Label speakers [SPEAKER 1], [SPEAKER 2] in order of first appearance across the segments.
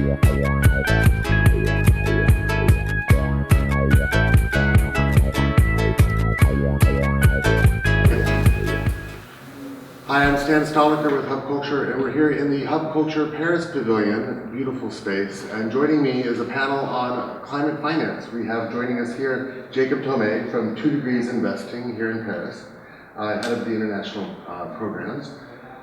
[SPEAKER 1] Hi, I'm Stan Stoliker with Hub Culture, and we're here in the Hub Culture Paris Pavilion, beautiful space. And joining me is a panel on climate finance. We have joining us here Jacob Tomei from 2 Degrees Investing here in Paris, head of the international programs.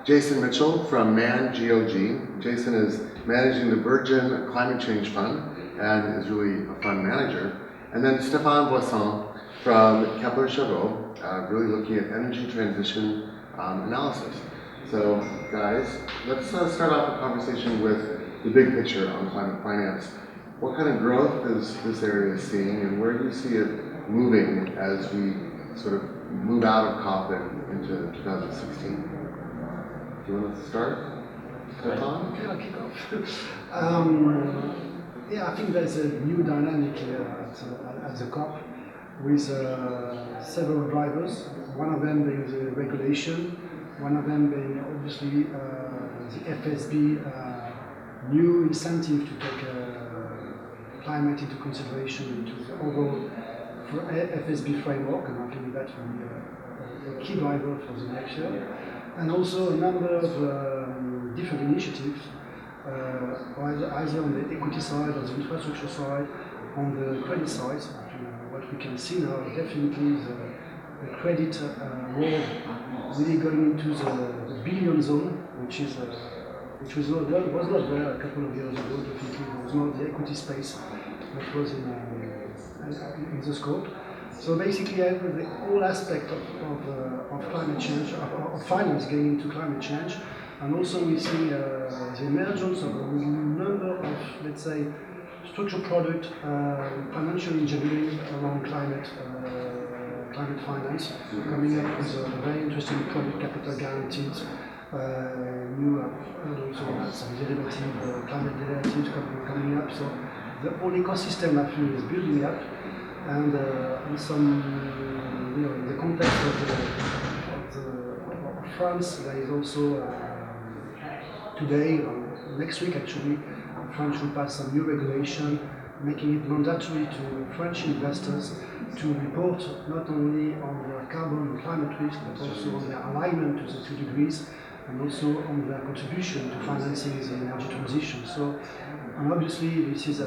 [SPEAKER 1] Jason Mitchell from Man GOG. Jason is managing the Virgin Climate Change Fund and is really a fund manager. And then Stéphane Boisson from Kepler Chevreux, really looking at energy transition analysis. So guys, let's start off the conversation with the big picture on climate finance. What kind of growth is this area seeing, and where do you see it moving as we sort of move out of COP and into 2016? Do you want to start? Stefan?
[SPEAKER 2] Okay, I'll kick off. Yeah, I think there's a new dynamic here at the COP with several drivers. One of them being the regulation, one of them being obviously the FSB new incentive to take climate into consideration into the overall FSB framework, and I think that will be a key driver for the next year. And also a number of different initiatives, either on the equity side or the infrastructure side, on the credit side. What we can see now definitely is the credit world really going into the billion zone, which was not there a couple of years ago. Definitely there was not the equity space that was in the scope. So basically, all aspects of climate change, of finance getting into climate change, and also we see the emergence of a number of, let's say, structural product, financial engineering around climate finance, coming up with a very interesting product, capital guaranteed, new also some derivative, climate derivatives coming up. So the whole ecosystem actually is building up, and some, in the context of France, there is also today, next week actually, France will pass some new regulation, making it mandatory to French investors to report not only on their carbon and climate risk, but also on their alignment to the 2 degrees, and also on their contribution to financing the energy transition. So, and obviously, this is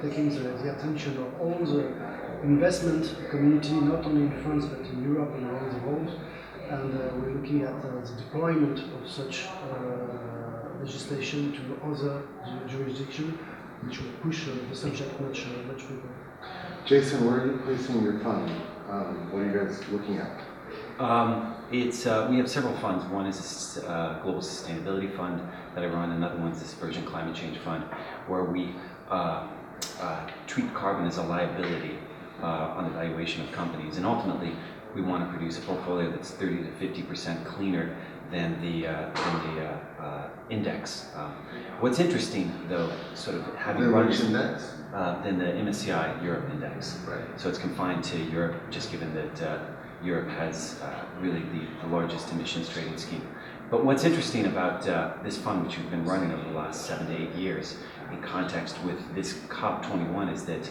[SPEAKER 2] taking the attention of all the investment community, not only in France but in Europe and around the world. And we're looking at the deployment of such legislation to other jurisdictions, which will push the subject much further.
[SPEAKER 1] Jason, where are you placing your fund? What are you guys looking at?
[SPEAKER 3] We have several funds. One is a Global Sustainability Fund that I run. Another one is this Virgin Climate Change Fund, where we treat carbon as a liability on the valuation of companies. And ultimately, we want to produce a portfolio that's 30 to 50% cleaner than the index. What's interesting, though, sort of having run
[SPEAKER 1] index
[SPEAKER 3] than the MSCI Europe index.
[SPEAKER 1] Right.
[SPEAKER 3] So it's confined to Europe, just given that Europe has really the largest emissions trading scheme. But what's interesting about this fund, which we've been running over the last 7 to 8 years, in context with this COP21, is that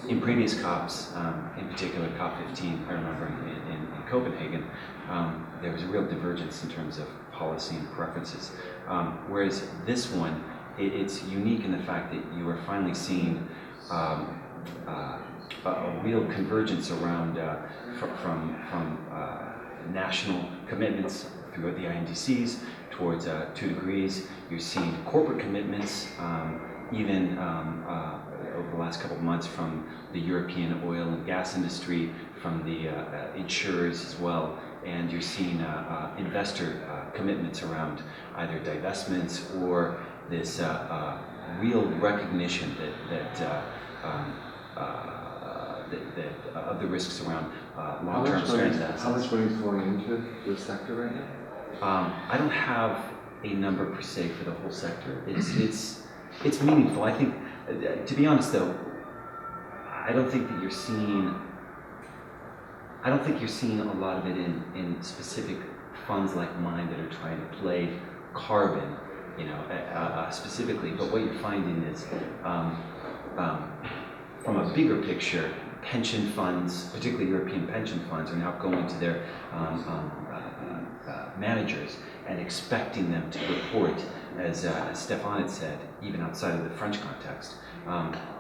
[SPEAKER 3] in previous COPs, in particular COP15, I remember in Copenhagen, there was a real divergence in terms of policy and preferences. Whereas this one, it's unique in the fact that you are finally seeing a real convergence around from national commitments throughout the INDCs towards 2 degrees. You're seeing corporate commitments, even over the last couple of months, from the European oil and gas industry, from the insurers as well, and you're seeing investor commitments around either divestments or this real recognition that of the risks around long-term stranded assets.
[SPEAKER 1] How much money is flowing into this sector right now?
[SPEAKER 3] I don't have a number per se for the whole sector. It's meaningful. I think, to be honest though, I don't think you're seeing a lot of it in specific funds like mine that are trying to play carbon, specifically, but what you're finding is from a bigger picture, pension funds, particularly European pension funds, are now going to their managers and expecting them to report, as Stéphane had said, even outside of the French context.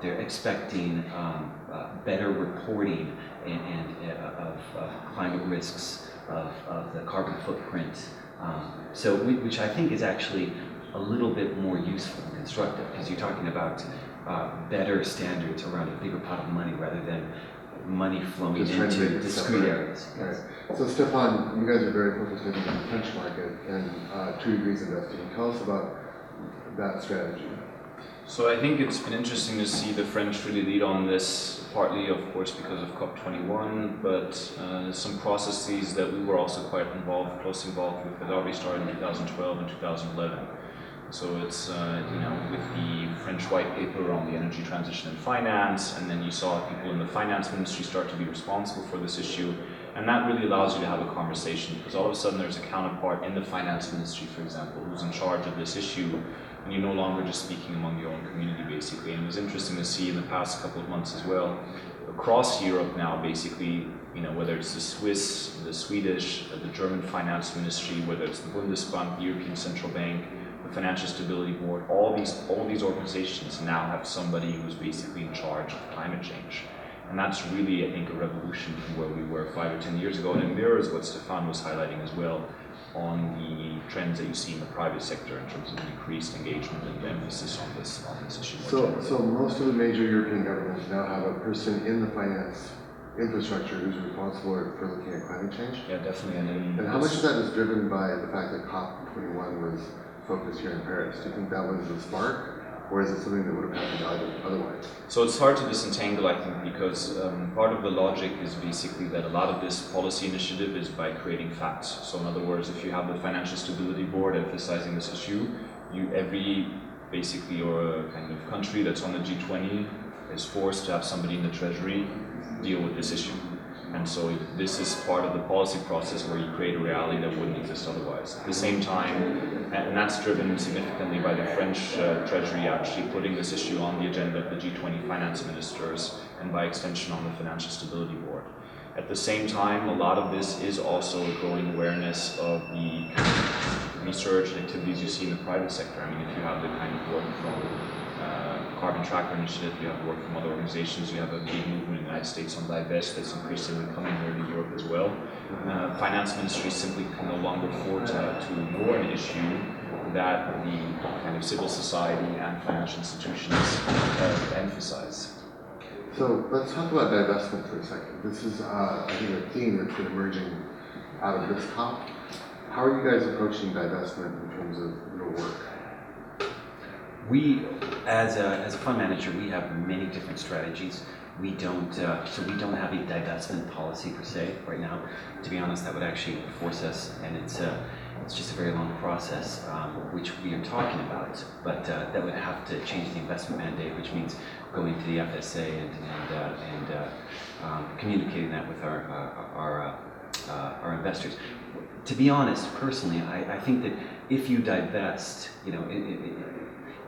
[SPEAKER 3] They're expecting better reporting of climate risks, of the carbon footprint, which I think is actually a little bit more useful and constructive, because you're talking about better standards around a bigger pot of money rather than money flowing into discrete areas.
[SPEAKER 1] Right. So Stéphane, you guys are very focused in the French market and 2 degrees investing. Tell us about that strategy.
[SPEAKER 4] So I think it's been interesting to see the French really lead on this, partly of course because of COP21, but some processes that we were also quite closely involved with, that already started in 2012 and 2011. So it's, with the French white paper on the energy transition and finance, and then you saw people in the finance ministry start to be responsible for this issue. And that really allows you to have a conversation, because all of a sudden there's a counterpart in the finance ministry, for example, who's in charge of this issue, and you're no longer just speaking among your own community, basically. And it was interesting to see in the past couple of months as well, across Europe now, basically, whether it's the Swiss, the Swedish, the German finance ministry, whether it's the Bundesbank, the European Central Bank, the Financial Stability Board, all these organizations now have somebody who's basically in charge of climate change. And that's really, I think, a revolution from where we were 5 or 10 years ago, and it mirrors what Stéphane was highlighting as well on the trends that you see in the private sector in terms of increased engagement and emphasis on this issue.
[SPEAKER 1] So most of the major European governments now have a person in the finance infrastructure who's responsible for looking at climate change?
[SPEAKER 4] Yeah, definitely.
[SPEAKER 1] And how much of that is driven by the fact that COP21 was focused here in Paris? Do you think that was the spark, or is it something that would have happened otherwise?
[SPEAKER 4] So it's hard to disentangle, I think, because part of the logic is basically that a lot of this policy initiative is by creating facts. So in other words, if you have the Financial Stability Board emphasizing this issue, every kind of country that's on the G20 is forced to have somebody in the Treasury deal with this issue. And so this is part of the policy process where you create a reality that wouldn't exist otherwise. At the same time, and that's driven significantly by the French Treasury actually putting this issue on the agenda of the G20 finance ministers, and by extension on the Financial Stability Board. At the same time, a lot of this is also a growing awareness of the research and activities you see in the private sector. I mean, if you have the kind of work from Carbon Tracker Initiative, you have work from other organizations, you have a big movement in the United States on Divest that's increasingly coming here to Europe as well. Finance ministries simply can no longer afford to ignore an issue that the kind of civil society and financial institutions emphasize.
[SPEAKER 1] So let's talk about divestment for a second. This is, I think, a theme that's been emerging out of this COP. How are you guys approaching divestment in terms of your work?
[SPEAKER 3] We, as a fund manager, we have many different strategies. We don't have a divestment policy per se right now. To be honest, that would actually force us, and it's just a very long process, which we are talking about. But that would have to change the investment mandate, which means going to the FSA and communicating that with our investors. To be honest, personally, I think that if you divest,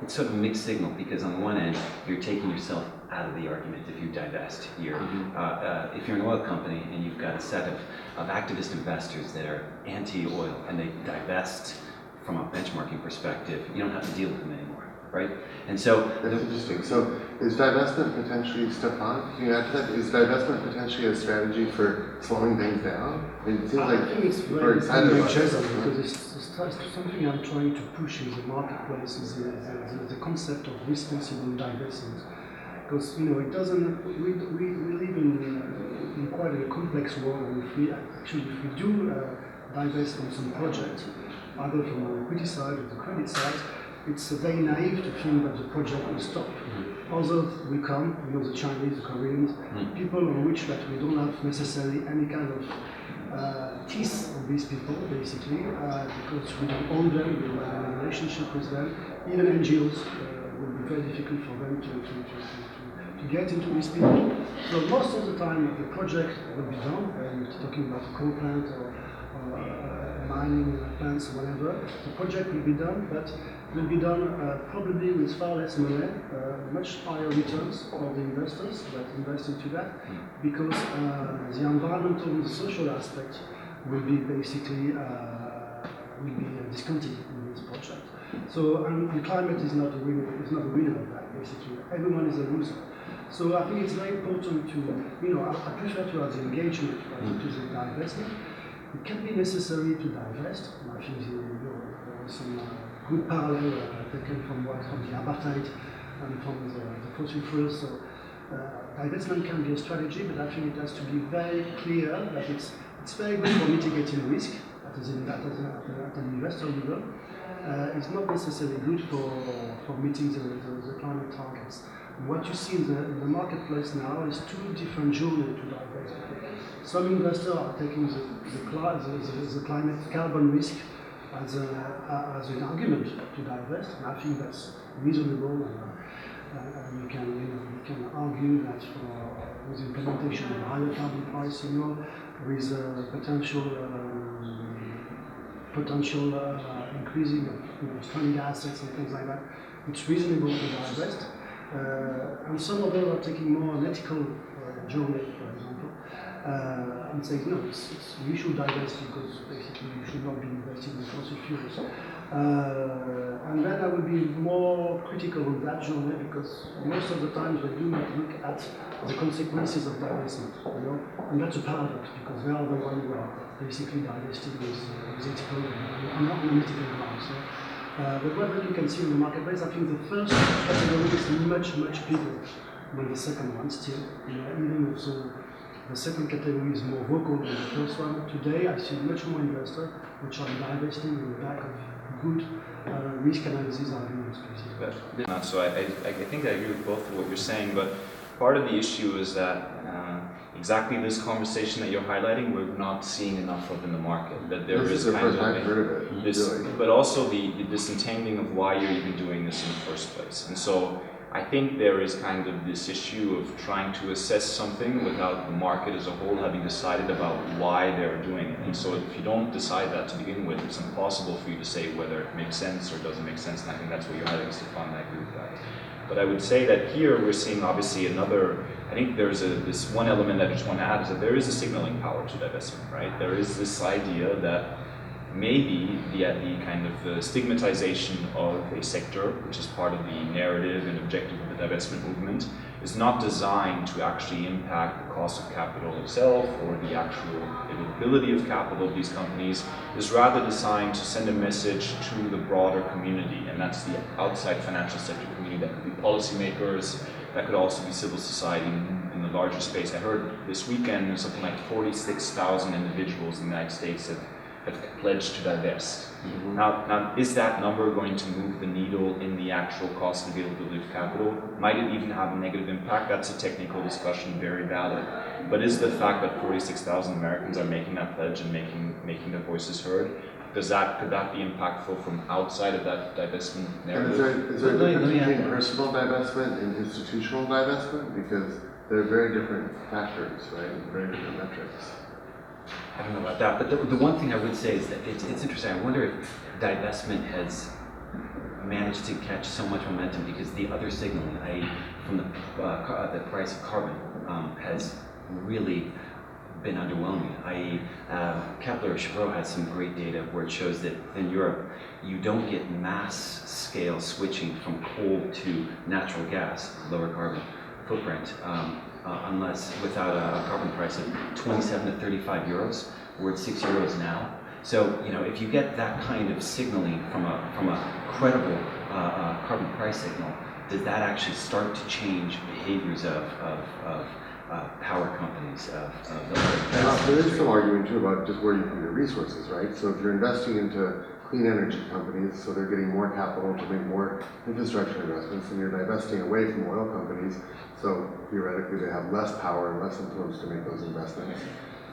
[SPEAKER 3] it's sort of a mixed signal, because on the one end, you're taking yourself out of the argument if you divest. If you're an oil company and you've got a set of activist investors that are anti-oil and they divest from a benchmarking perspective, you don't have to deal with them anymore, right? And so
[SPEAKER 1] that's interesting. So is divestment potentially, Stéphane, can you add to that? Is divestment potentially a strategy for slowing things down? I mean, it seems like
[SPEAKER 2] I think it's
[SPEAKER 1] very excited about
[SPEAKER 2] because
[SPEAKER 1] it.
[SPEAKER 2] it's something I'm trying to push in the marketplace is the concept of responsible divestment. Because it doesn't. We live in quite a complex world. If we do divest on some project, either from the equity side or the credit side, it's very naive to think that the project will stop. Others will come, the Chinese, the Koreans, people on which that we don't have necessarily any kind of teeth of these people, basically, because we don't own them, we don't have a relationship with them. Even NGOs will be very difficult for them to get into these people. So most of the time the project will be done, and talking about a coal plant or mining plants, whatever. The project will be done, but will be done probably with far less money, much higher returns for the investors that invest into that, because the environmental and the social aspect will be basically discounted in this project. So the climate is not a winner of that, basically. Everyone is a loser. So I think it's very important to, I prefer to have the engagement to the divestment. It can be necessary to divest. I think there was some good parallel taken from the apartheid and from the fossil fuels. So divestment can be a strategy, but I think it has to be very clear that it's very good for mitigating risk at an investor level. It's not necessarily good for meeting the climate targets. And what you see in the marketplace now is two different journeys to divest. Some investors are taking the climate carbon risk as an argument to divest, and I think that's reasonable. And we can argue that with implementation of higher carbon pricing, with potential increasing of stranded assets and things like that, it's reasonable to divest. And some of them are taking more an ethical journey, for example, and saying no, we should divest because basically you should not be investing in fossil fuels. And then I would be more critical on that journey because most of the times they do not look at the consequences of divestment, and that's a paradox because they are the ones who are basically divesting with ethical and not on ethical grounds. But what you can see in the marketplace, I think the first category is much, much bigger than the second one still. Even if the second category is more vocal than the first one. Today I see much more investors which are divesting in the back of good risk analysis arguments.
[SPEAKER 4] So I think I agree with both of what you're saying, but part of the issue is that exactly this conversation that you're highlighting, we're not seeing enough of in the market. That there is kind of this, but also the disentangling of why you're even doing this in the first place. And so I think there is kind of this issue of trying to assess something without the market as a whole having decided about why they're doing it. And so if you don't decide that to begin with, it's impossible for you to say whether it makes sense or doesn't make sense. And I think that's what you're highlighting, Stefan, and I agree with that. But I would say that here we're seeing obviously I think there's this one element that I just want to add is that there is a signaling power to divestment, right? There is this idea that maybe the kind of stigmatization of a sector, which is part of the narrative and objective of the divestment movement, is not designed to actually impact the cost of capital itself or the actual availability of capital of these companies, is rather designed to send a message to the broader community, and that's the outside financial sector community. That could be policymakers, that could also be civil society in the larger space. I heard this weekend something like 46,000 individuals in the United States have pledged to divest. Mm-hmm. Now, is that number going to move the needle in the actual cost and availability of capital? Might it even have a negative impact? That's a technical discussion, very valid. But is the fact that 46,000 Americans are making that pledge and making their voices heard, could that be impactful from outside of that divestment narrative?
[SPEAKER 1] Is there a difference between personal divestment and institutional divestment? Because they're very different factors, right? Very different metrics.
[SPEAKER 3] I don't know about that, but the one thing I would say is that it's interesting. I wonder if divestment has managed to catch so much momentum because the other signaling, from the price of carbon, has really been underwhelming. Kepler-Chevreux has some great data where it shows that in Europe, you don't get mass scale switching from coal to natural gas, lower carbon footprint, unless without a carbon price of 27 to 35 euros. We're at 6 euros now. So, if you get that kind of signaling from a credible carbon price signal, does that actually start to change behaviors of power companies?
[SPEAKER 1] There is some argument too about just where you put your resources, right? So if you're investing into clean energy companies, so they're getting more capital to make more infrastructure investments, and you're divesting away from oil companies, so theoretically they have less power and less influence to make those investments.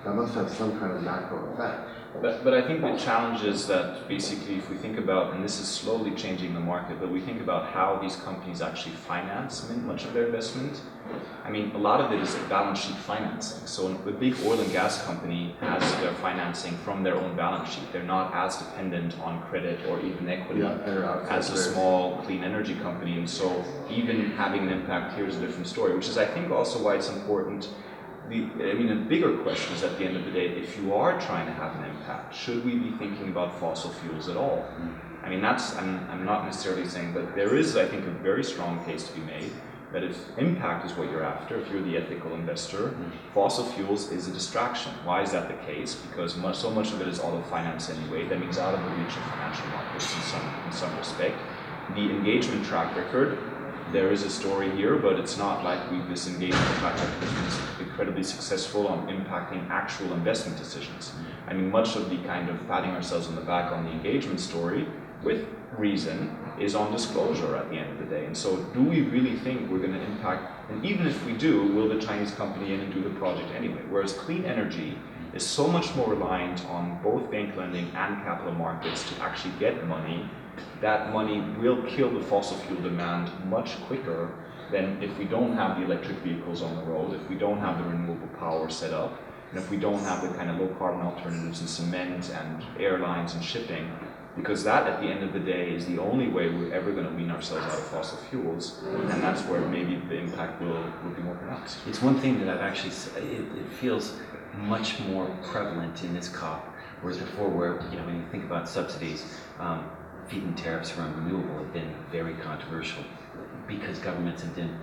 [SPEAKER 1] That must have some kind of macro effect.
[SPEAKER 4] But I think the challenge is that basically if we think about, and this is slowly changing the market, but we think about how these companies actually finance much of their investment. I mean, a lot of it is balance sheet financing. So a big oil and gas company has their financing from their own balance sheet. They're not as dependent on credit or even equity as a small clean energy company. And so even having an impact here is a different story, which is I think also why it's important. A bigger question is at the end of the day, if you are trying to have an impact, should we be thinking about fossil fuels at all? I mean, I'm not necessarily saying, but there is, I think, a very strong case to be made that if impact is what you're after, if you're the ethical investor, fossil fuels is a distraction. Why is that the case? Because so much of it is auto-finance anyway. That means out of the reach of financial markets in some respect. The engagement track record, there is a story here, but it's not like this engagement track record has been incredibly successful on impacting actual investment decisions. I mean, much of the kind of patting ourselves on the back on the engagement story, with reason, is on disclosure at the end of the day. And so do we really think we're going to impact, and even if we do, will the Chinese company in and do the project anyway? Whereas clean energy is so much more reliant on both bank lending and capital markets to actually get money. That money will kill the fossil fuel demand much quicker than if we don't have the electric vehicles on the road, if we don't have the renewable power set up, and if we don't have the kind of low carbon alternatives in cement and airlines and shipping, because that at the end of the day is the only way we're ever going to wean ourselves out of fossil fuels, and that's where maybe the impact will be more pronounced.
[SPEAKER 3] It's one thing that I've actually, it feels much more prevalent in this COP, whereas before where, when you think about subsidies, feed-in tariffs around renewable have been very controversial because governments have been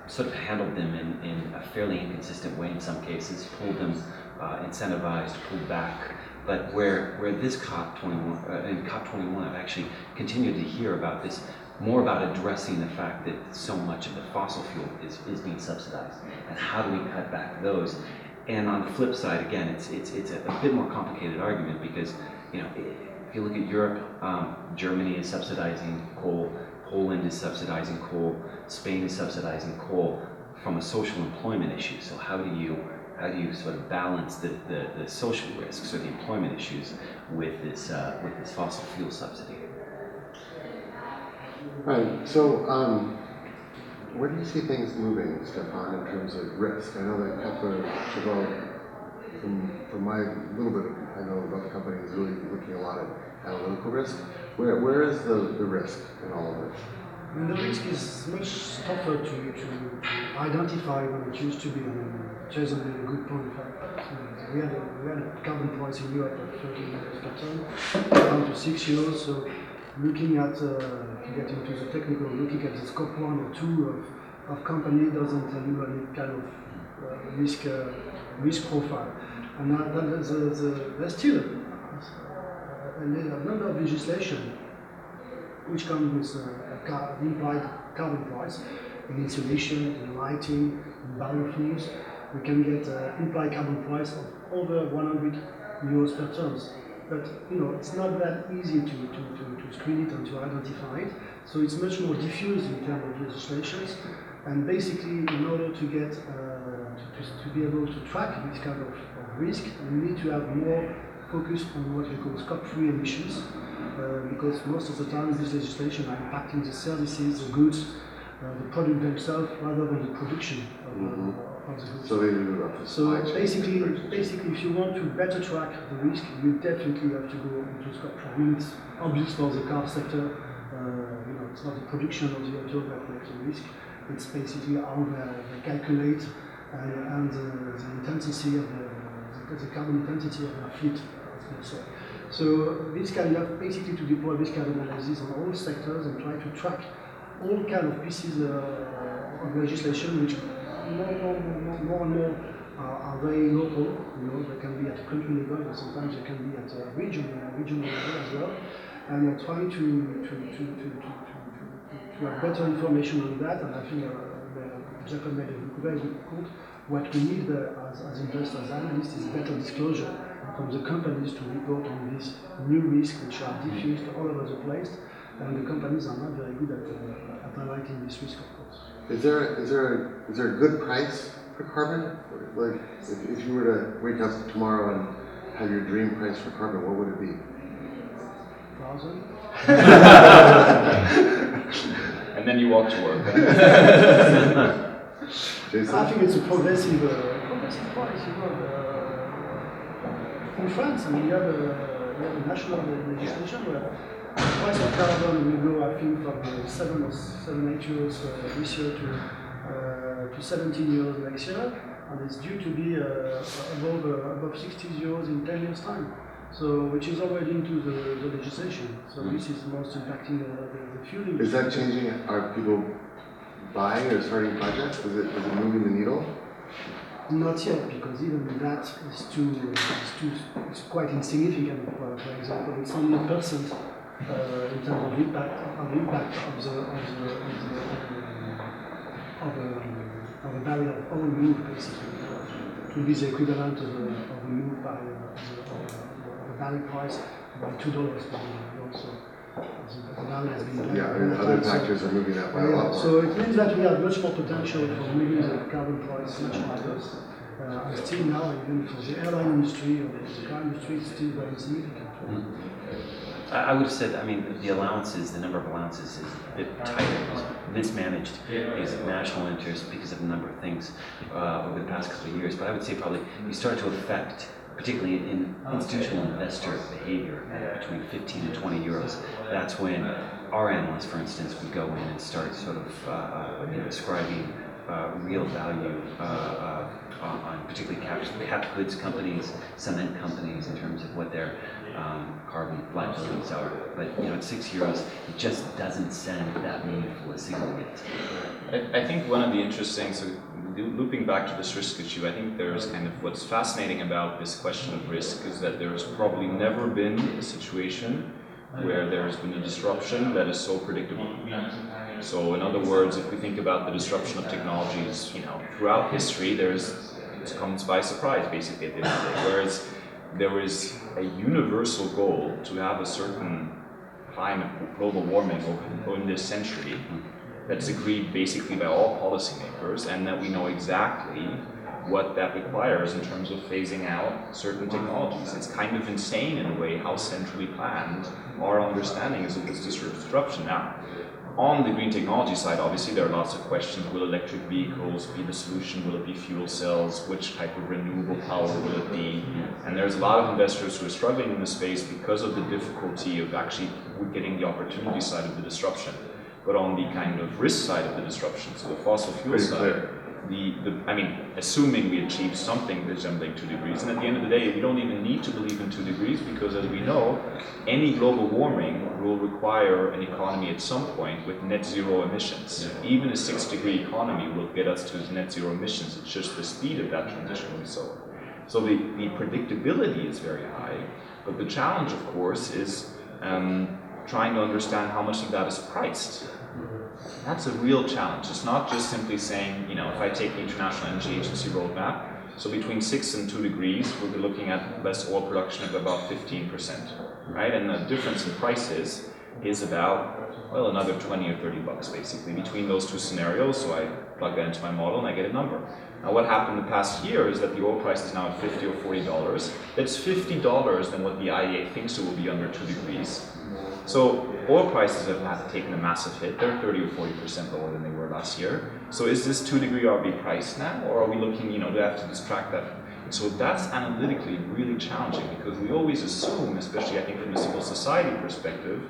[SPEAKER 3] sort of handled them in a fairly inconsistent way in some cases, pulled them, incentivized, pulled back. But where this COP21, in COP21, I've actually continued to hear about this, more about addressing the fact that so much of the fossil fuel is being subsidized, and how do we cut back those? And on the flip side, again, it's a bit more complicated argument because, if you look at Europe, Germany is subsidizing coal, Poland is subsidizing coal, Spain is subsidizing coal from a social employment issue. So how do you sort of balance the social risks or the employment issues with this fossil fuel subsidy?
[SPEAKER 1] Right. So, where do you see things moving, Stefan, in terms of risk? I know that Capital, from my little bit I know about the company, is really looking a lot at analytical risk. Where is the risk in all of this?
[SPEAKER 2] I mean, the risk is much tougher to identify than it used to be. I mean, Jason made a good point. We had a carbon price in Europe at 30 euros per ton, down to 6 euros. So looking at, to get into the technical, looking at the scope 1 or 2 of company doesn't tell you any kind of risk profile. And there's still a number of legislation which comes with the implied carbon price in insulation, in lighting, in biofuels. We can get implied carbon price of over 100 euros per ton. But it's not that easy to screen it and to identify it. So it's much more diffused in terms of legislations. And basically, in order to get to be able to track this kind of risk, we need to have more focus on what we call scope 3 emissions, because most of the time these legislation are impacting the services, the goods, the product themselves, rather than the production of the goods.
[SPEAKER 1] So they do up the supply chain.
[SPEAKER 2] Basically, if you want to better track the risk, you definitely have to go into scope 4. I mean, it's obvious for the car sector. It's not the production of the auto that makes the risk. It's basically how they calculate and the intensity of the carbon intensity of their fleet. So this kind of basically to deploy this kind of analysis on all sectors and try to track all kind of pieces of legislation which more and more are very local. They can be at a country level, but sometimes they can be at a regional level as well. And we're trying to have better information on that. And I think Jacob made a very good point. What we need as investors, analysts, is better disclosure from the companies to report on these new risks which are diffused all over the place, and the companies are not very good at highlighting this risk, of course.
[SPEAKER 1] Is there a good price for carbon? Like, if you were to wake up tomorrow and have your dream price for carbon, what would it be?
[SPEAKER 2] 1,000.
[SPEAKER 4] And then you walk to work.
[SPEAKER 1] Jason?
[SPEAKER 2] I think it's a progressive price. In France, I mean, you have a national legislation where the price of carbon will go, I think, from 7 or 8 euros this year to 17 euros next year, and it's due to be above 60 euros in 10 years' time. So, which is already into the legislation. So this is most impacting the fueling.
[SPEAKER 1] Is that changing? Are people buying or starting projects? Is it moving the needle?
[SPEAKER 2] Not yet, because even that it's quite insignificant. For example, it's only 1% in terms of impact of a barrel of oil move, basically. It will be the equivalent of a move by the barrel price by $2 per barrel. Also, the barrel has been
[SPEAKER 1] Yeah, I mean, other factors are moving that by a lot more.
[SPEAKER 2] So it means that we have much more potential for moving the carbon price much higher. And still now, even for the airline industry or the car industry, it's still very significant.
[SPEAKER 3] I would have said, I mean, the allowances, the number of allowances is a bit tighter, mismanaged because of national interest, because of a number of things over the past couple of years. But I would say probably you start to affect, particularly in institutional investor behavior, at between 15 and 20 euros. That's when our analysts, for instance, would go in and start sort of ascribing real value on particularly capped goods companies, cement companies, in terms of what their carbon liabilities are. But at 6 euros, it just doesn't send that meaningful a signal yet.
[SPEAKER 4] I think one of the interesting, so looping back to this risk issue, I think there's kind of what's fascinating about this question of risk is that there's probably never been a situation where there has been a disruption that is so predictable. So in other words, if we think about the disruption of technologies, throughout history, it comes by surprise, basically, at the end of the day. Whereas there is a universal goal to have a certain climate, global warming in this century that's agreed basically by all policymakers, and that we know exactly what that requires in terms of phasing out certain technologies. It's kind of insane in a way how centrally planned our understanding is of this disruption. Now, on the green technology side, obviously there are lots of questions. Will electric vehicles be the solution? Will it be fuel cells? Which type of renewable power will it be? And there's a lot of investors who are struggling in the space because of the difficulty of actually getting the opportunity side of the disruption. But on the kind of risk side of the disruption, so the fossil fuel side, assuming we achieve something resembling 2 degrees, and at the end of the day, we don't even need to believe in 2 degrees, because as we know, any global warming will require an economy at some point with net zero emissions. Even a 6-degree economy will get us to net zero emissions. It's just the speed of that transition will be slower. So the predictability is very high, but the challenge, of course, is trying to understand how much of that is priced. That's a real challenge. It's not just simply saying, if I take the International Energy Agency roadmap, so between 6 and 2 degrees, we'll be looking at less oil production of about 15%, right? And the difference in prices is about, another 20 or 30 bucks, basically, between those two scenarios. So I plug that into my model and I get a number. Now, what happened the past year is that the oil price is now at $50 or $40. That's $50 than what the IEA thinks it will be under 2 degrees. So oil prices have taken a massive hit. They're 30 or 40% lower than they were last year. So is this 2 degree RB price now, or are we looking, do we have to distract that? So that's analytically really challenging, because we always assume, especially I think from a civil society perspective,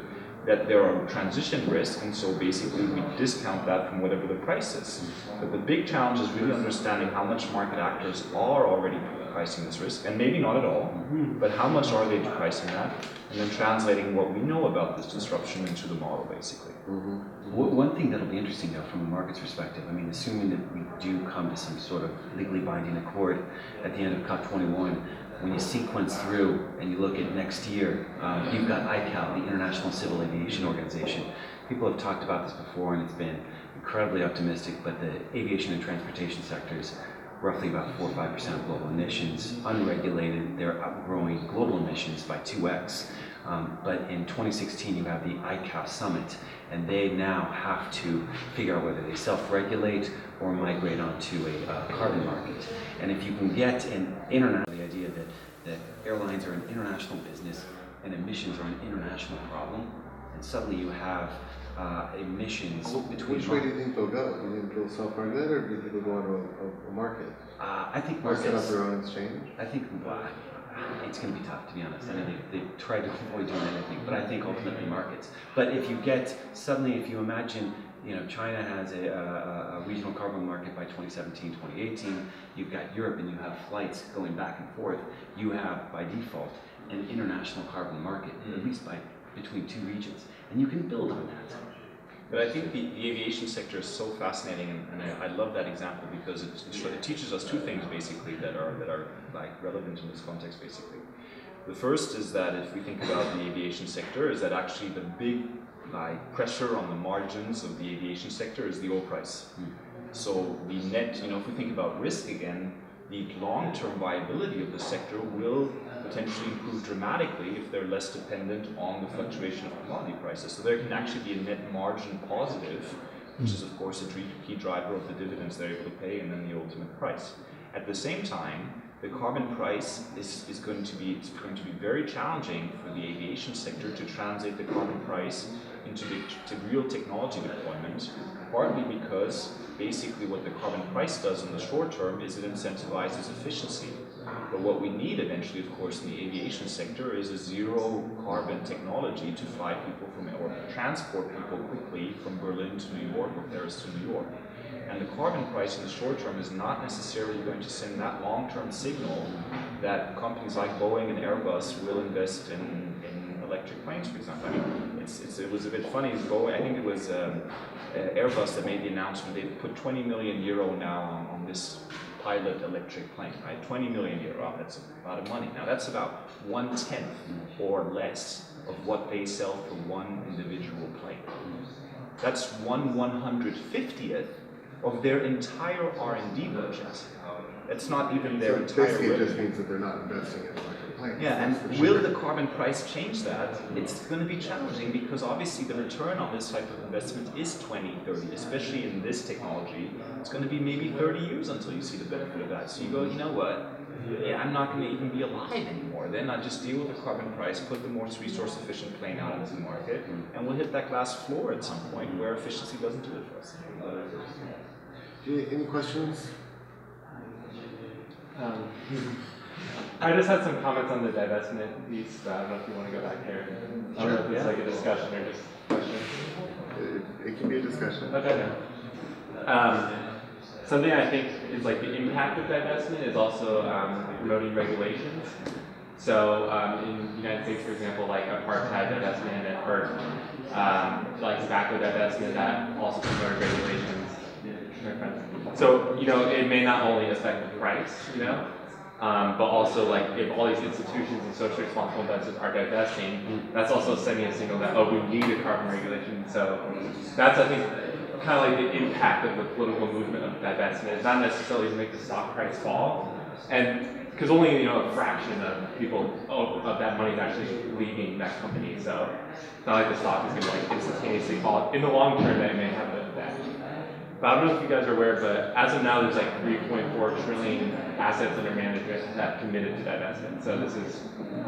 [SPEAKER 4] that there are transition risks, and so basically we discount that from whatever the price is. But the big challenge is really understanding how much market actors are already pricing this risk, and maybe not at all, but how much are they pricing that, and then translating what we know about this disruption into the model, basically.
[SPEAKER 3] One thing that'll be interesting, though, from a market's perspective, assuming that we do come to some sort of legally binding accord at the end of COP21, when you sequence through and you look at next year, you've got ICAO, the International Civil Aviation Organization. People have talked about this before, and it's been incredibly optimistic, but the aviation and transportation sectors, roughly about 4 or 5% of global emissions, unregulated, they're outgrowing global emissions by 2x. But in 2016, you have the ICAO summit, and they now have to figure out whether they self-regulate or migrate onto a carbon market. And if you can get the idea that airlines are an international business and emissions are an international problem, and suddenly you have emissions between...
[SPEAKER 1] Which way do you think they'll go? Do you think they'll self-regulate, or do you think they'll go into a market?
[SPEAKER 3] I think
[SPEAKER 1] Or
[SPEAKER 3] markets...
[SPEAKER 1] set up their own exchange?
[SPEAKER 3] I think it's going to be tough, to be honest. I mean, they've tried to avoid doing anything, but I think ultimately markets. But if you get, suddenly if you imagine, China has a regional carbon market by 2017, 2018, you've got Europe and you have flights going back and forth, you have, by default, an international carbon market, at least between two regions. And you can build on that.
[SPEAKER 4] But I think the aviation sector is so fascinating, and I love that example because it teaches us two things basically that are like relevant in this context basically. The first is that if we think about the aviation sector, is that actually the big pressure on the margins of the aviation sector is the oil price. So the net, if we think about risk again, the long-term viability of the sector will potentially improve dramatically if they're less dependent on the fluctuation of commodity prices. So there can actually be a net margin positive, which is of course a key driver of the dividends they're able to pay and then the ultimate price. At the same time, the carbon price is going to be very challenging for the aviation sector to translate the carbon price into real technology deployment, partly because basically what the carbon price does in the short term is it incentivizes efficiency. But what we need eventually, of course, in the aviation sector is a zero carbon technology to fly people or transport people quickly from Berlin to New York or Paris to New York. And the carbon price in the short term is not necessarily going to send that long-term signal that companies like Boeing and Airbus will invest in electric planes, for example. I mean, it was a bit funny. Boeing, I think it was Airbus that made the announcement. They put 20 million euro now on this pilot electric plane, right? 20 million euro, that's a lot of money. Now that's about 1/10 or less of what they sell for one individual plane. That's 1/150th of their entire R&D budget. That's not even their entire
[SPEAKER 1] basically
[SPEAKER 3] revenue.
[SPEAKER 1] It just means that they're not investing in electric planes.
[SPEAKER 3] Yeah, and will the carbon price change that? It's going to be challenging because obviously the return on this type of investment is 20, 30, especially in this technology. It's going to be maybe 30 years until you see the benefit of that. So you go, you know what? Yeah, I'm not going to even be alive anymore. Then I just deal with the carbon price, put the most resource efficient plane out into the market, and we'll hit that glass floor at some point where efficiency doesn't do it for us.
[SPEAKER 1] Any questions?
[SPEAKER 5] I just had some comments on the divestment piece, but I don't know if you want to go back there. I don't know if it's like a discussion or just a question.
[SPEAKER 1] It can be a discussion.
[SPEAKER 5] Okay. Something I think is like the impact of divestment is also promoting regulations. So in the United States, for example, like apartheid divestment or like tobacco divestment, that also promoted regulations. So, it may not only affect the price, but also like if all these institutions and socially responsible investors are divesting, that's also sending a signal that, we need a carbon regulation. So that's, I think, kind of like the impact of the political movement of divestment. It's not necessarily to make the stock price fall, and because only a fraction of people of that money is actually leaving that company. So it's not like the stock is going to like instantaneously fall. In the long term, that may have an effect. But I don't know if you guys are aware, but as of now, there's like 3.4 trillion assets under management that committed to divestment. So this is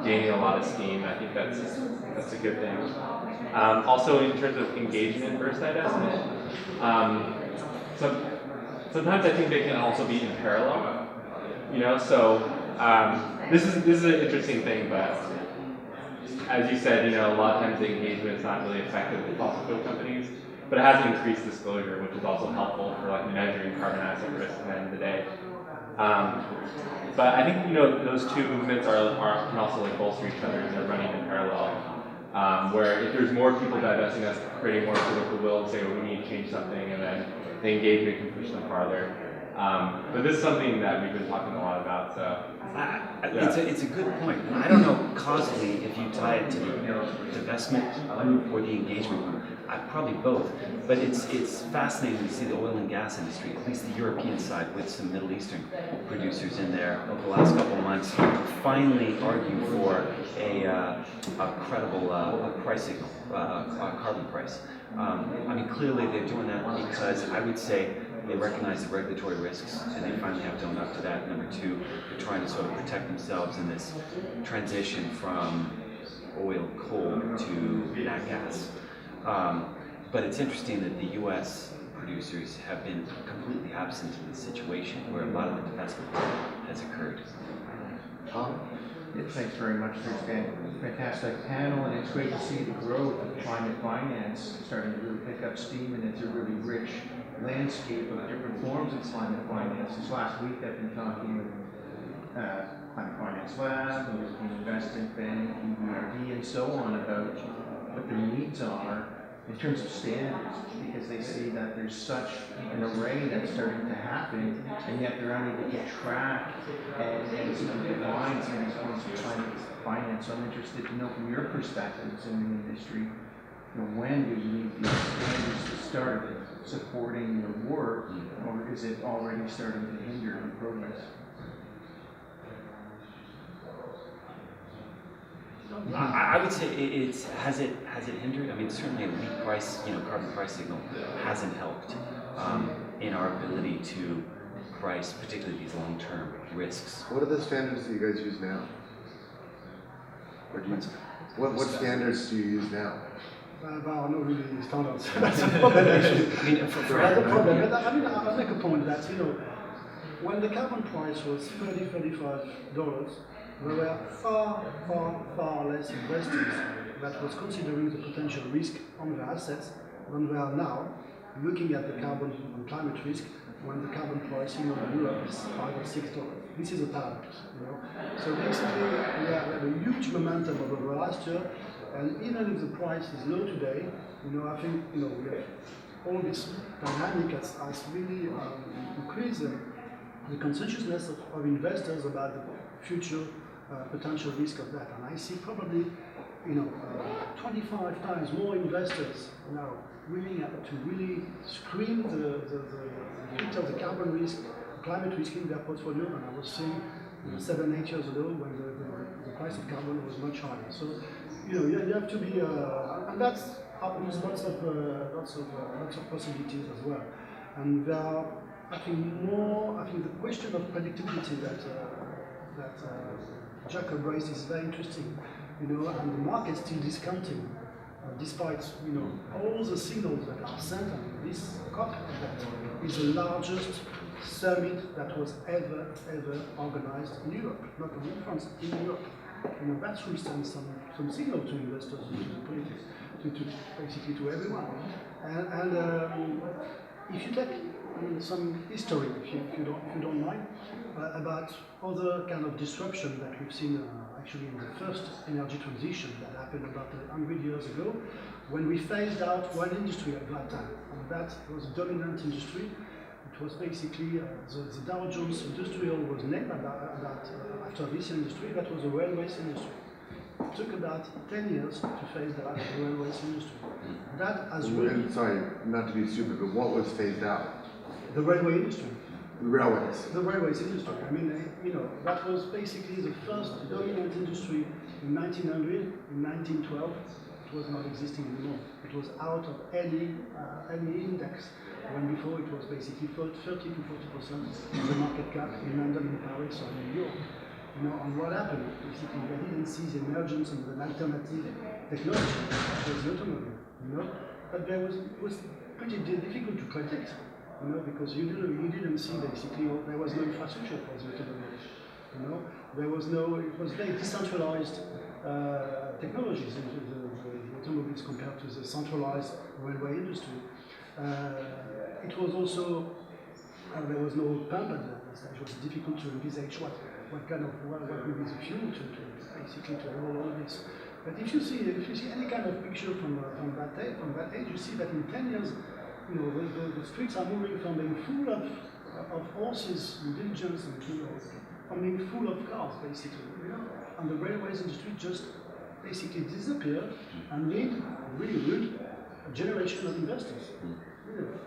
[SPEAKER 5] gaining a lot of steam. I think that's a good thing. Also, in terms of engagement versus divestment, sometimes I think they can also be in parallel. So this is an interesting thing, but as you said, a lot of times the engagement is not really effective with fossil fuel companies. But it has increased disclosure, which is also helpful for like measuring carbon asset risk at the end of the day. But I think those two movements can also like bolster each other and they're running in parallel. Where if there's more people divesting, that's creating more political will to say, we need to change something, and then the engagement can push them farther. But this is something that we've been talking a lot about. So
[SPEAKER 3] It's a good point. I don't know causally if you tie it to the divestment group or the engagement group. Probably both. But it's fascinating to see the oil and gas industry, at least the European side, with some Middle Eastern producers in there over the last couple of months, finally argue for a credible pricing, carbon price. I mean, clearly they're doing that because I would say they recognize the regulatory risks and they finally have to own up to that. Number two, they're trying to sort of protect themselves in this transition from oil, coal to nat gas. But it's interesting that the U.S. producers have been completely absent in this situation where a lot of the divestment has occurred.
[SPEAKER 1] Tom?
[SPEAKER 6] Yeah, thanks very much. There's been a fantastic panel, and it's great to see the growth of climate finance starting to really pick up steam, and it's a really rich landscape of different forms of climate finance. This last week I've been talking with Climate Finance Lab, and European Investment Bank, EBRD, and so on about what the needs are in terms of standards, because they see that there's such an array that's starting to happen, and yet they're unable to track and sort of define some of these forms of climate finance. So I'm interested to know from your perspectives in the industry, when do you need these standards to start supporting your work, or is it already starting to hinder your progress?
[SPEAKER 3] I would say has it hindered? I mean, certainly a weak price, carbon price signal hasn't helped in our ability to price, particularly these long-term risks.
[SPEAKER 1] What are the standards that you guys use now? Or do you, what standards do you use now?
[SPEAKER 2] Well, not really standards. That's a problem, actually.
[SPEAKER 3] I mean,
[SPEAKER 2] That's a problem. But I mean, I'll make a point that, when the carbon price was $35, there were far less investors that was considering the potential risk on their assets than we are now, looking at the carbon and climate risk when the carbon pricing in Europe is $5 or $6. This is a paradox, So basically, we have a huge momentum over the last year, and even if the price is low today, I think we have all this dynamic has really increased the consciousness of investors about the future potential risk of that. And I see probably 25 times more investors now willing to really screen the effect of the carbon risk, climate risk in their portfolio than I was seeing 7-8 years ago when the price of carbon was much higher. So you have to be, and that's opens lots of possibilities as well. And there are, I think the question of predictability that Jacob raised is very interesting, and the market still discounting, despite all the signals that are sent. And this COP that is the largest summit that was ever organized in Europe, not only in France, in Europe. That will send some signal to investors and to the politics, to basically to everyone. And if you take some history, if you don't mind, about other kind of disruption that we've seen actually in the first energy transition that happened about 100 years ago, when we phased out one industry at that time, and that was a dominant industry. It was basically the Dow Jones Industrial was named after this industry. That was the railways industry. It took about 10 years to phase out the railways industry. That has really...
[SPEAKER 1] Sorry, not to be stupid, but what was phased out?
[SPEAKER 2] The railway industry.
[SPEAKER 1] The railways.
[SPEAKER 2] The railways industry. I mean, that was basically the first dominant industry in 1900. In 1912, it was not existing anymore. It was out of any index. When before it was basically 30 to 40% of the market cap in London, in Paris, or in New York. And what happened? Basically, they didn't see the emergence of an alternative technology, which was the automobile. But it was pretty difficult to predict. Because you didn't see basically, there was no infrastructure for the automobile. There was it was very decentralized technologies in the automobiles compared to the centralized railway industry. It was also, there was no pump at that stage. It was difficult to envisage what would be the fuel to basically to enable all this. But if you see any kind of picture from that age, you see that in 10 years, the streets are moving from being full of horses and diligence and from being full of cars, basically. You know, and the railways industry just basically disappeared, and need really a generation of investors.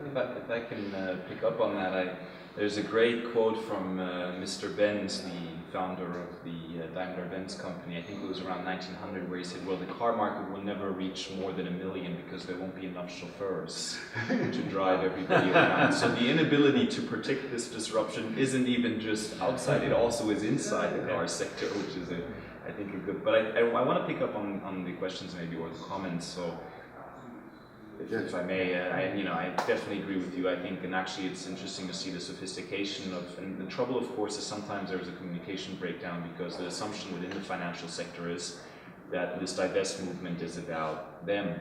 [SPEAKER 4] If I can pick up on that, there's a great quote from Mr. Benz, the founder of the Daimler-Benz company. I think it was around 1900, where he said, well, the car market will never reach more than 1 million because there won't be enough chauffeurs to drive everybody around. So the inability to predict this disruption isn't even just outside, it also is inside the car sector, which is, I think, a good... But I want to pick up on the questions maybe, or the comments. So, if I may, I definitely agree with you. I think, and actually it's interesting to see the sophistication of, and the trouble of course is sometimes there's a communication breakdown, because the assumption within the financial sector is that this divest movement is about them,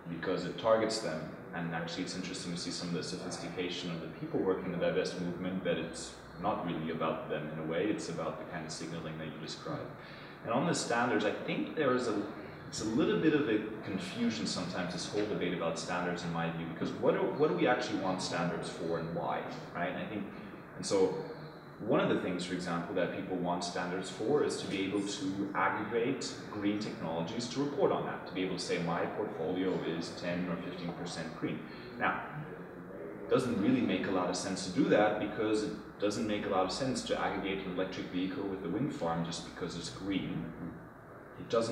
[SPEAKER 4] because it targets them. And actually it's interesting to see some of the sophistication of the people working the divest movement, that it's not really about them in a way, it's about the kind of signaling that you described. And on the standards, I think it's a little bit of a confusion sometimes, this whole debate about standards, in my view, because what do we actually want standards for, and why, right? And so one of the things, for example, that people want standards for is to be able to aggregate green technologies, to report on that, to be able to say my portfolio is 10 or 15% green. Now, it doesn't really make a lot of sense to do that, because it doesn't make a lot of sense to aggregate an electric vehicle with a wind farm just because it's green. As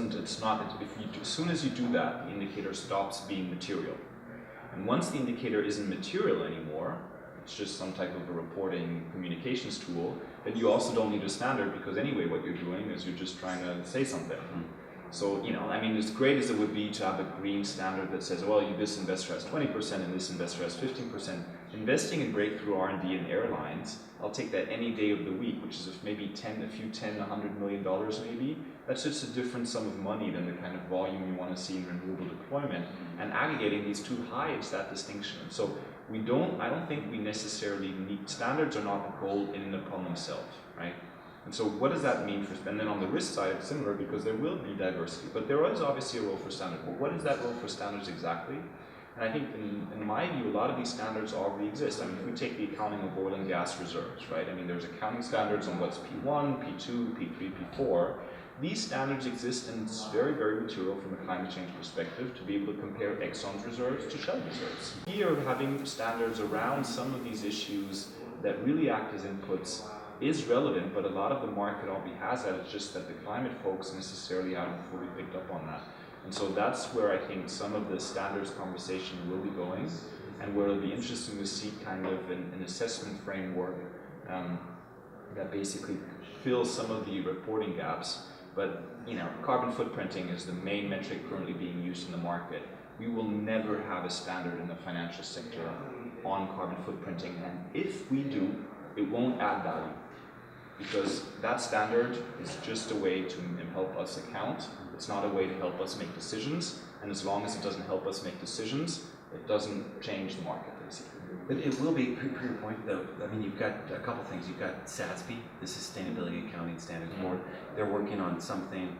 [SPEAKER 4] soon as you do that, the indicator stops being material. And once the indicator isn't material anymore, it's just some type of a reporting communications tool, then you also don't need a standard, because anyway what you're doing is you're just trying to say something. So, as great as it would be to have a green standard that says, well, this investor has 20% and this investor has 15%, investing in breakthrough R&D in airlines, I'll take that any day of the week, which is if maybe $100 million maybe, that's just a different sum of money than the kind of volume you want to see in renewable deployment. And aggregating these two hides that distinction. So I don't think we necessarily need, standards are not the goal in and upon themselves, right? And so what does that mean and then on the risk side, it's similar, because there will be diversity, but there is obviously a role for standards. But what is that role for standards exactly? And I think in my view, a lot of these standards already exist. If we take the accounting of oil and gas reserves, right? There's accounting standards on what's P1, P2, P3, P4. These standards exist, and it's very, very material from a climate change perspective to be able to compare Exxon's reserves to Shell reserves. Here, having standards around some of these issues that really act as inputs is relevant, but a lot of the market already has that. It's just that the climate folks necessarily haven't fully picked up on that. And so that's where I think some of the standards conversation will be going, and where it'll be interesting to see kind of an assessment framework that basically fills some of the reporting gaps. But carbon footprinting is the main metric currently being used in the market. We will never have a standard in the financial sector on carbon footprinting, and if we do, it won't add value, because that standard is just a way to help us account. It's not a way to help us make decisions, and as long as it doesn't help us make decisions, it doesn't change the market, basically.
[SPEAKER 3] But it will be, per your point though, you've got a couple things. You've got SASB, the Sustainability Accounting Standards Board. They're working on something,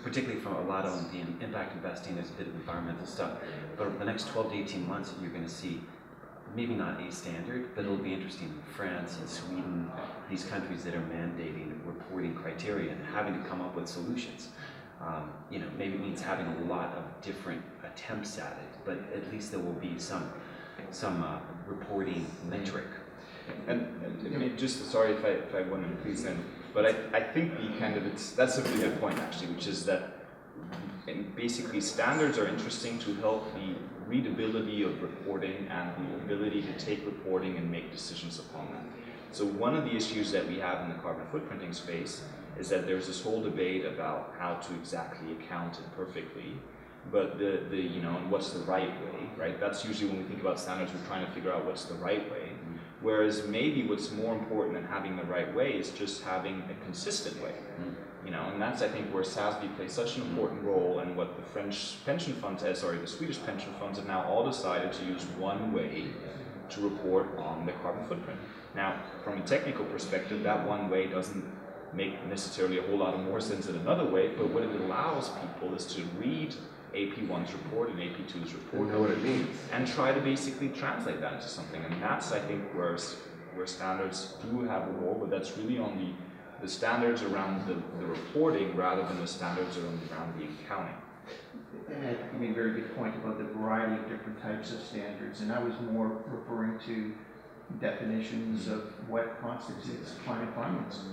[SPEAKER 3] particularly from a lot of the impact investing, there's a bit of environmental stuff. But over the next 12 to 18 months, you're going to see maybe not a standard, but it'll be interesting in France and Sweden, these countries that are mandating reporting criteria and having to come up with solutions. Maybe it means having a lot of different attempts at it, but at least there will be some reporting metric.
[SPEAKER 4] And just sorry if I want to please then, but I think that's a really good point actually, which is that basically standards are interesting to help the readability of reporting and the ability to take reporting and make decisions upon that. So one of the issues that we have in the carbon footprinting space is that there's this whole debate about how to exactly account it perfectly, but and what's the right way, right? That's usually when we think about standards, we're trying to figure out what's the right way. Whereas maybe what's more important than having the right way is just having a consistent way. And that's, I think, where SASB plays such an important role, and what the French pension funds, the Swedish pension funds have now all decided to use one way to report on the carbon footprint. Now, from a technical perspective, that one way doesn't make necessarily a whole lot of more sense than another way, but what it allows people is to read AP1's report and AP2's report,
[SPEAKER 1] and know what it means,
[SPEAKER 4] and try to basically translate that into something. And that's, I think, where standards do have a role, but that's really on the the standards around the reporting rather than the standards around the accounting.
[SPEAKER 6] And you made a very good point about the variety of different types of standards, and I was more referring to definitions of what constitutes climate finance.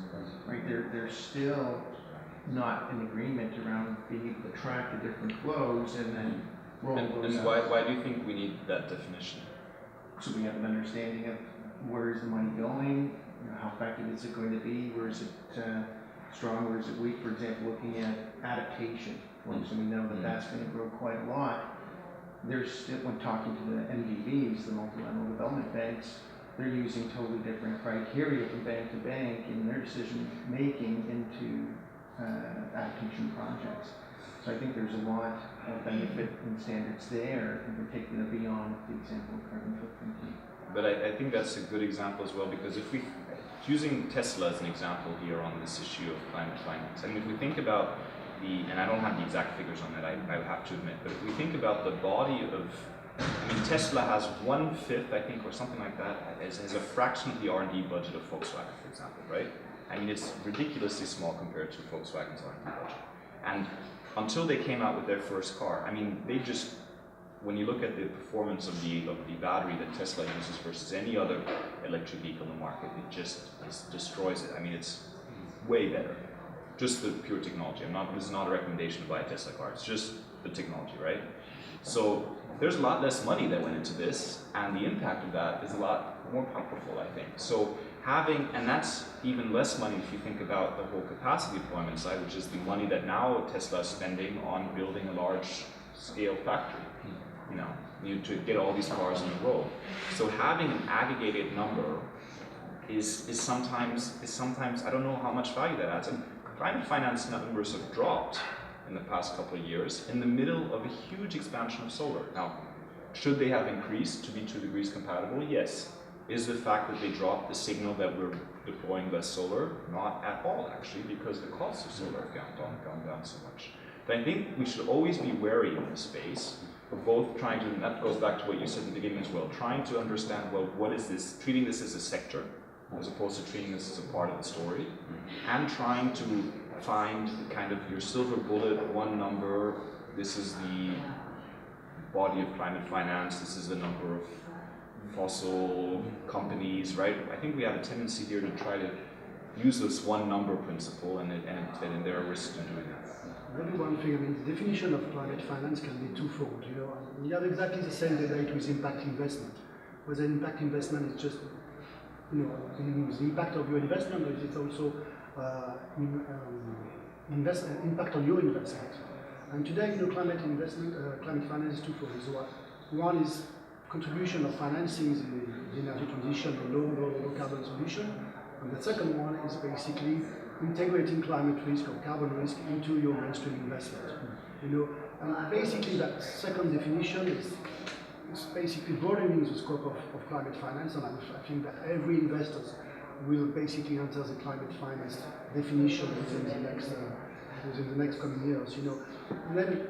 [SPEAKER 6] Right? They're still not in agreement around being able to track the different flows and then roll those
[SPEAKER 4] And
[SPEAKER 6] out.
[SPEAKER 4] why do you think we need that definition?
[SPEAKER 6] So we have an understanding of where is the money going, how effective is it going to be, where is it strong, where is it weak. For example, looking at adaptation, and we know that that's going to grow quite a lot. There's still, when talking to the MDBs, the multilateral development banks, they're using totally different criteria from bank to bank in their decision making into adaptation projects. So I think there's a lot of benefit in standards there, in particular beyond the example of carbon footprint.
[SPEAKER 4] But I think that's a good example as well, because if we, using Tesla as an example here on this issue of climate finance, I mean, if we think about and I don't have the exact figures on that, I have to admit, but if we think about the body of, I mean, Tesla has 1/5, I think, or something like that, as a fraction of the R&D budget of Volkswagen, for example, right? I mean, it's ridiculously small compared to Volkswagen's R&D budget. And until they came out with their first car, I mean, they just, when you look at the performance of the battery that Tesla uses versus any other electric vehicle in the market, it just destroys it. I mean, it's way better. Just the pure technology. This is not a recommendation to buy a Tesla car. It's just the technology, right? So there's a lot less money that went into this, and the impact of that is a lot more powerful, I think. So and that's even less money if you think about the whole capacity deployment side, which is the money that now Tesla is spending on building a large-scale factory. You know, to get all these cars on the road. So having an aggregated number is sometimes I don't know how much value that adds. And climate finance numbers have dropped in the past couple of years in the middle of a huge expansion of solar. Now, should they have increased to be 2 degrees compatible? Yes. Is the fact that they dropped the signal that we're deploying less solar? Not at all, actually, because the costs of solar have gone down so much. But I think we should always be wary in this space of both trying to, and that goes back to what you said in the beginning as well, trying to understand, well, what is this, treating this as a sector, as opposed to treating this as a part of the story, and trying to find kind of your silver bullet, one number, this is the body of climate finance, this is the number of fossil companies, right? I think we have a tendency here to try to use this one number principle, and there are risks in doing that.
[SPEAKER 2] Maybe one thing, I mean, the definition of climate finance can be twofold. You have exactly the same debate with impact investment. Whether impact investment is just the impact of your investment, or is it also impact on your investment? And today, climate finance is twofold. One is contribution of financing the energy transition, the low carbon solution, and the second one is basically integrating climate risk or carbon risk into your mainstream investment. And basically that second definition is basically broadening the scope of climate finance, and I think that every investor will basically enter the climate finance definition within the next coming years. And then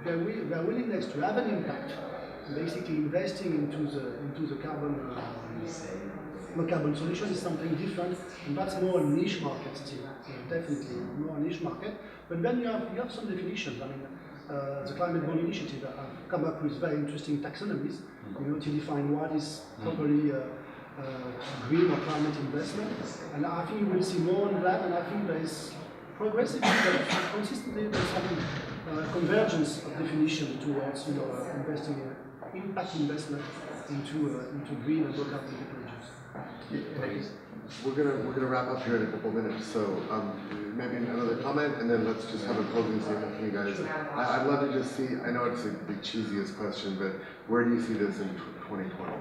[SPEAKER 2] their willingness to have an impact, basically investing into the carbon solution is something different, and that's more a niche market still. Definitely more a niche market. But then you have some definitions. I mean, the Climate Bond Initiative have come up with very interesting taxonomies, to define what is properly green or climate investment. And I think you will see more on that, and I think there is progressively, but consistently, there's some convergence of definition towards, investing in impact investment into green and low carbon technologies.
[SPEAKER 1] We're gonna wrap up here in a couple minutes, so maybe another comment, and then let's just have a closing statement from you guys. I'd love to just see, I know it's the cheesiest question, but where do you see this in 2020?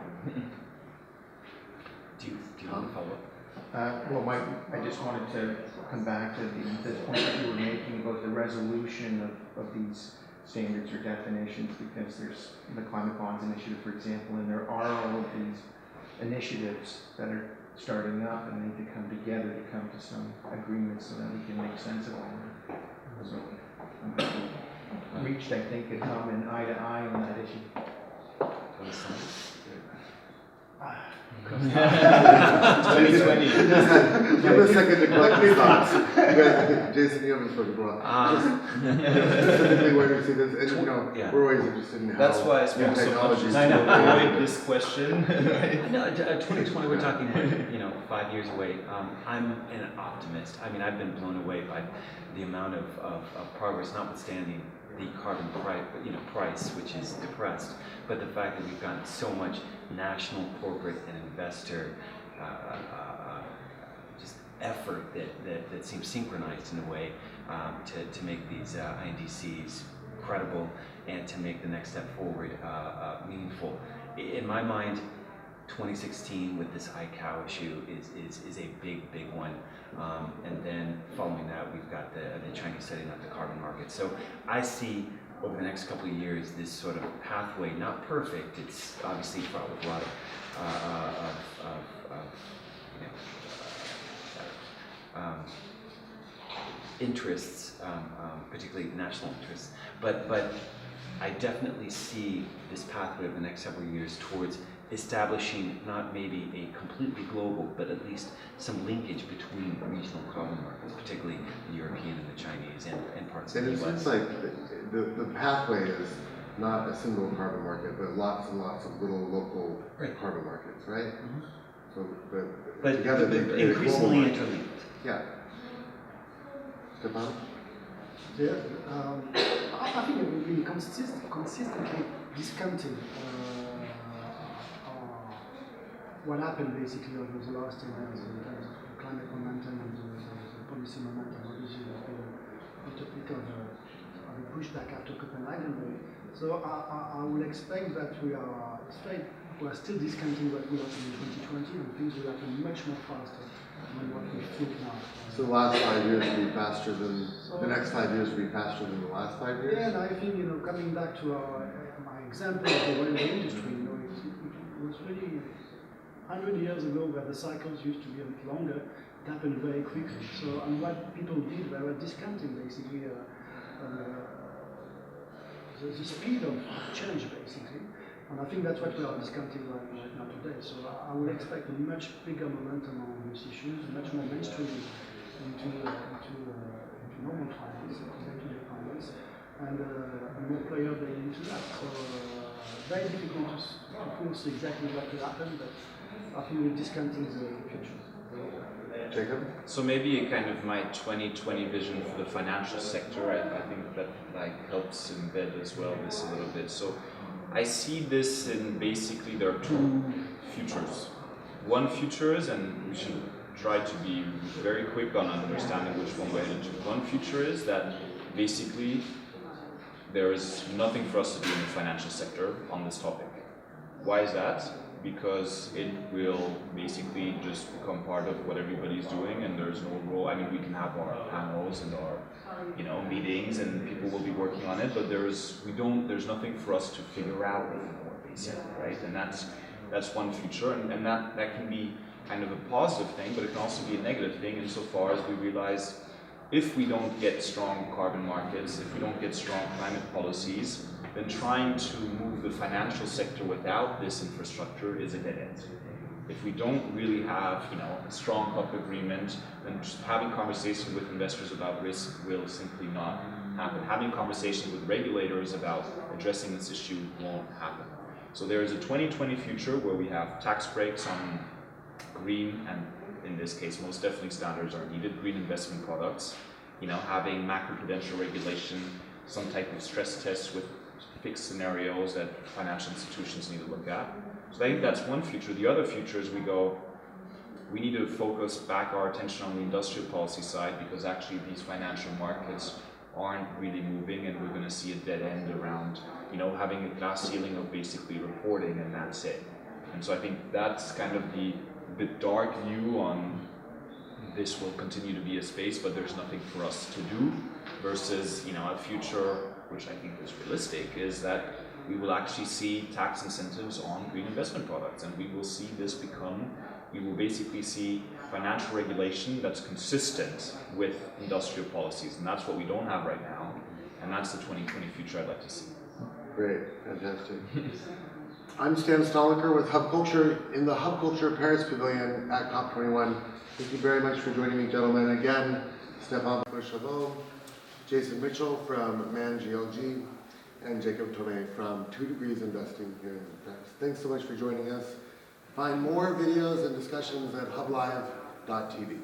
[SPEAKER 3] Do you want to follow up?
[SPEAKER 6] Well, I just wanted to come back to the point that you were making about the resolution of these standards or definitions, because there's the Climate Bonds Initiative, for example, and there are all of these initiatives that are starting up and need to come together to come to some agreements so that we can make sense of all of it. So, reached, I think, a common eye to eye on that issue.
[SPEAKER 1] Give him a second to collect his thoughts. Jason, you have a spoken for specifically where you see this, and you know,
[SPEAKER 3] Yeah.
[SPEAKER 1] we're always interested in how
[SPEAKER 4] That's why I
[SPEAKER 1] new
[SPEAKER 4] spoke so much
[SPEAKER 1] technologies
[SPEAKER 3] I know.
[SPEAKER 4] to avoid this question.
[SPEAKER 3] No, 2020, we're talking, 5 years away. I'm an optimist. I mean, I've been blown away by the amount of progress, notwithstanding the carbon price, which is depressed, but the fact that we've gotten so much national, corporate, and investor just effort that seems synchronized in a way to make these INDCs credible and to make the next step forward meaningful. In my mind, 2016 with this ICAO issue is a big one, and then following that we've got the Chinese setting up the carbon market. So I see over the next couple of years this sort of pathway, not perfect, it's obviously fraught with a lot of interests, particularly national interests, but I definitely see this pathway over the next several years towards establishing not maybe a completely global, but at least some linkage between regional carbon markets, particularly the European and the Chinese and parts of
[SPEAKER 1] And
[SPEAKER 3] the
[SPEAKER 1] it
[SPEAKER 3] US.
[SPEAKER 1] seems like the pathway is not a single carbon market, but lots and lots of little local carbon markets, right?
[SPEAKER 3] Mhm.
[SPEAKER 1] So,
[SPEAKER 3] But
[SPEAKER 1] together they create a global
[SPEAKER 3] increasingly
[SPEAKER 1] market.
[SPEAKER 3] interlinked.
[SPEAKER 1] Yeah. Stefan?
[SPEAKER 2] Yeah, I think we've been consistently discounting what happened basically over the last 10 years in terms of the climate momentum and the policy momentum. Obviously, there's been a bit of a pushback after Copenhagen. So I would expect that we are still discounting what will happen in 2020, and things will happen much more faster than what we think now.
[SPEAKER 1] So the last 5 years will be faster than, the next 5 years will be faster than the last 5 years?
[SPEAKER 2] Yeah, and I think, coming back to my example of the railway industry, it was really 100 years ago where the cycles used to be a bit longer. It happened very quickly. So, and what people did, they were discounting basically the speed of change, basically. And I think that's what we are discounting right now today. So I would expect a much bigger momentum on these issues, much more mainstream into normal finance, day-to-day finance, and more players getting into that. So very difficult to force exactly what will happen, but I think we're discounting the future.
[SPEAKER 1] Jacob?
[SPEAKER 4] So maybe a kind of my 2020 vision for the financial sector, I think that helps embed as well this a little bit. So I see this in basically there are two futures. One future is, and we should try to be very quick on understanding which one we're headed to. One future is that basically there is nothing for us to do in the financial sector on this topic. Why is that? Because it will basically just become part of what everybody's doing, and there's no role. I mean, we can have our panels and our, meetings, and people will be working on it, but there's nothing for us to figure out anymore, basically, right? And that's one future, and that can be kind of a positive thing, but it can also be a negative thing insofar as we realize if we don't get strong carbon markets, if we don't get strong climate policies, then trying to move the financial sector without this infrastructure is a dead end. If we don't really have, a strong COP agreement, then just having conversations with investors about risk will simply not happen. Having conversations with regulators about addressing this issue won't happen. So there is a 2020 future where we have tax breaks on green, and in this case, most definitely standards are needed, green investment products, having macroprudential regulation, some type of stress tests with fixed scenarios that financial institutions need to look at. So I think that's one future. The other future is we need to focus back our attention on the industrial policy side, because actually these financial markets aren't really moving, and we're going to see a dead end around, having a glass ceiling of basically reporting, and that's it. And so I think that's kind of the dark view on this will continue to be a space, but there's nothing for us to do, versus, a future which I think is realistic, is that we will actually see tax incentives on green investment products, and we will basically see financial regulation that's consistent with industrial policies, and that's what we don't have right now, and that's the 2020 future I'd like to see.
[SPEAKER 1] Great, fantastic. I'm Stan Stoliker with Hub Culture in the Hub Culture Paris Pavilion at COP21. Thank you very much for joining me, gentlemen. Again, Stéphane Chabot, Jason Mitchell from Man GLG, and Jacob Tomei from 2 Degrees Investing here in France. Thanks so much for joining us. Find more videos and discussions at hublive.tv.